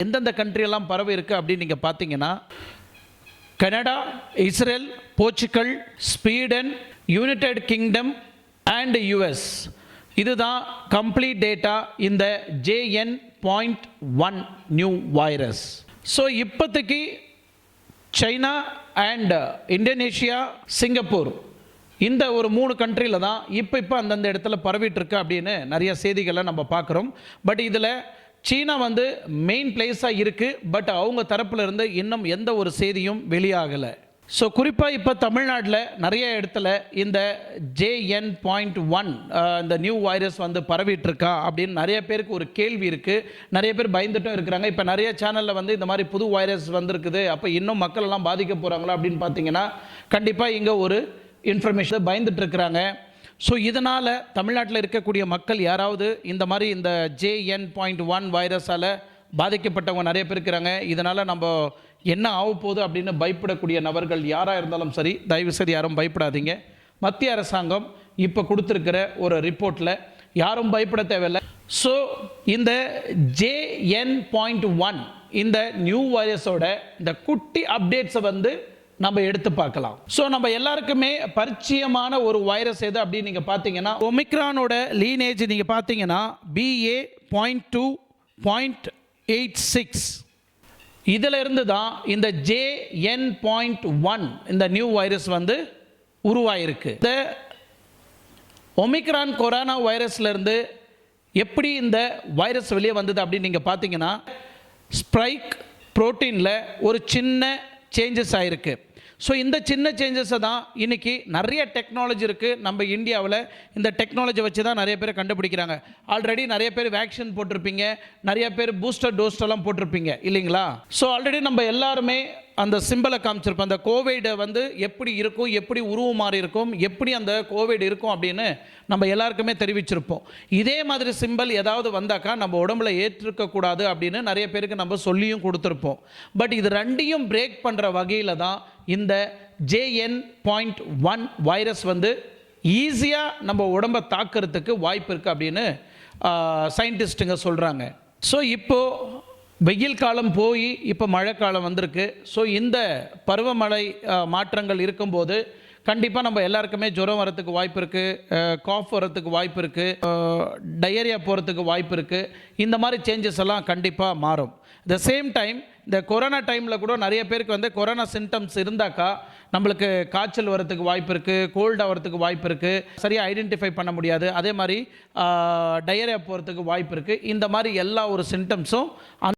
எந்தெந்த கண்ட்ரியெல்லாம் பரவி இருக்குது அப்படின்னு நீங்கள் பார்த்தீங்கன்னா, Canada, Israel, Portugal, Sweden, United kingdom and US. இதுதான் கம்ப்ளீட் டேட்டா இந்த JN.1 நியூ வைரஸ். ஸோ இப்போதைக்கு சைனா அண்ட் இந்தோனேஷியா, சிங்கப்பூர் இந்த ஒரு 3 கண்ட்ரியில் தான் இப்போ அந்தந்த இடத்துல பரவிட்டு இருக்கு அப்படின்னு நிறைய செய்திகளை நம்ம பார்க்குறோம். பட் இதில் சீனா வந்து மெயின் பிளேஸாக இருக்குது. பட் அவங்க தரப்புல இருந்து இன்னும் எந்த ஒரு செய்தியும் வெளியாகலை. ஸோ குறிப்பாக இப்போ தமிழ்நாட்டில் நிறைய இடத்துல இந்த JN.1 இந்த நியூ வைரஸ் வந்து பரவிட்டுருக்கா அப்படின்னு நிறைய பேருக்கு ஒரு கேள்வி இருக்குது. நிறைய பேர் பயந்துட்டும் இருக்கிறாங்க. இப்போ நிறைய சேனலில் வந்து இந்த மாதிரி புது வைரஸ் வந்திருக்குது, அப்போ இன்னும் மக்கள் எல்லாம் பாதிக்க போகிறாங்களா அப்படின்னு பார்த்தீங்கன்னா, கண்டிப்பாக இங்கே ஒரு இன்ஃபர்மேஷன் பயந்துட்டு இருக்கிறாங்க. ஸோ இதனால் தமிழ்நாட்டில் இருக்கக்கூடிய மக்கள் யாராவது இந்த மாதிரி இந்த JN.1 வைரஸால் பாதிக்கப்பட்டவங்க நிறைய பேர் இருக்கிறாங்க. இதனால் நம்ம என்ன ஆக போகுது அப்படின்னு பயப்படக்கூடிய நபர்கள் யாராக இருந்தாலும் சரி, தயவுசெய்து யாரும் பயப்படாதீங்க. மத்திய அரசாங்கம் இப்போ கொடுத்துருக்கிற ஒரு ரிப்போர்ட்டில் யாரும் பயப்பட தேவையில்லை. ஸோ இந்த JN.1 இந்த நியூ வைரஸோட இந்த குட்டி அப்டேட்ஸை வந்து நம்ம எடுத்து பார்க்கலாம். ஸோ நம்ம எல்லாருக்குமே பரிச்சயமான ஒரு வைரஸ் எது அப்படின்னு நீங்கள் பார்த்தீங்கன்னா, ஒமிக்ரானோட லீனேஜ் நீங்கள் பார்த்தீங்கன்னா BA.2.86. இதில் இருந்து தான் இந்த JN.1 இந்த நியூ வைரஸ் வந்து உருவாயிருக்கு. இந்த ஒமிக்ரான் கொரோனா வைரஸ்லேருந்து எப்படி இந்த வைரஸ் வெளியே வந்தது அப்படின்னு நீங்கள் பார்த்தீங்கன்னா, ஸ்பைக் புரோட்டீனில் ஒரு சின்ன சேஞ்சஸ் ஆகிருக்கு. ஸோ இந்த சின்ன சேஞ்சஸை தான் இன்றைக்கி நிறைய டெக்னாலஜி இருக்குது நம்ம இந்தியாவில். இந்த டெக்னாலஜி வச்சு தான் நிறைய பேர் கண்டுபிடிக்கிறாங்க. ஆல்ரெடி நிறைய பேர் வேக்சின் போட்டிருப்பீங்க, நிறைய பேர் பூஸ்டர் டோஸ்டெல்லாம் போட்டிருப்பீங்க இல்லைங்களா? ஸோ ஆல்ரெடி நம்ம எல்லாருமே அந்த சிம்பிளை காமிச்சிருப்போம். அந்த கோவிடை வந்து எப்படி இருக்கும், எப்படி உருவம் மாறி இருக்கும், எப்படி அந்த கோவிட் இருக்கும் அப்படின்னு நம்ம எல்லாருக்குமே தெரிவிச்சிருப்போம். இதே மாதிரி சிம்பிள் ஏதாவது வந்தாக்கா நம்ம உடம்புல ஏற்றிருக்கக்கூடாது அப்படின்னு நிறைய பேருக்கு நம்ம சொல்லியும் கொடுத்துருப்போம். பட் இது ரெண்டையும் பிரேக் பண்ணுற வகையில் தான் இந்த JN.1 வைரஸ் வந்து ஈஸியாக நம்ம உடம்பை தாக்கிறதுக்கு வாய்ப்பு இருக்குது அப்படின்னு சயின்டிஸ்ட்டுங்க சொல்கிறாங்க. ஸோ இப்போது வெயில் காலம் போய் இப்போ மழை காலம் வந்திருக்கு. ஸோ இந்த பருவமழை மாற்றங்கள் இருக்கும்போது கண்டிப்பாக நம்ம எல்லாருக்குமே ஜுரம் வரத்துக்கு வாய்ப்பு இருக்குது, காஃப் வரத்துக்கு வாய்ப்பு இருக்குது, டயரியா போகிறதுக்கு வாய்ப்பு இருக்குது. இந்த மாதிரி சேஞ்சஸ் எல்லாம் கண்டிப்பாக மாறும். த சேம் டைம் இந்த கொரோனா டைமில் கூட நிறைய பேருக்கு வந்து கொரோனா சிம்டம்ஸ் இருந்தாக்கா நம்மளுக்கு காய்ச்சல் வரத்துக்கு வாய்ப்பு இருக்குது, கோல்டாக வரத்துக்கு வாய்ப்பு இருக்குது, சரியாக ஐடென்டிஃபை பண்ண முடியாது. அதே மாதிரி டயரியா போகிறதுக்கு வாய்ப்பு இருக்குது. இந்த மாதிரி எல்லா ஒரு சிம்டம்ஸும்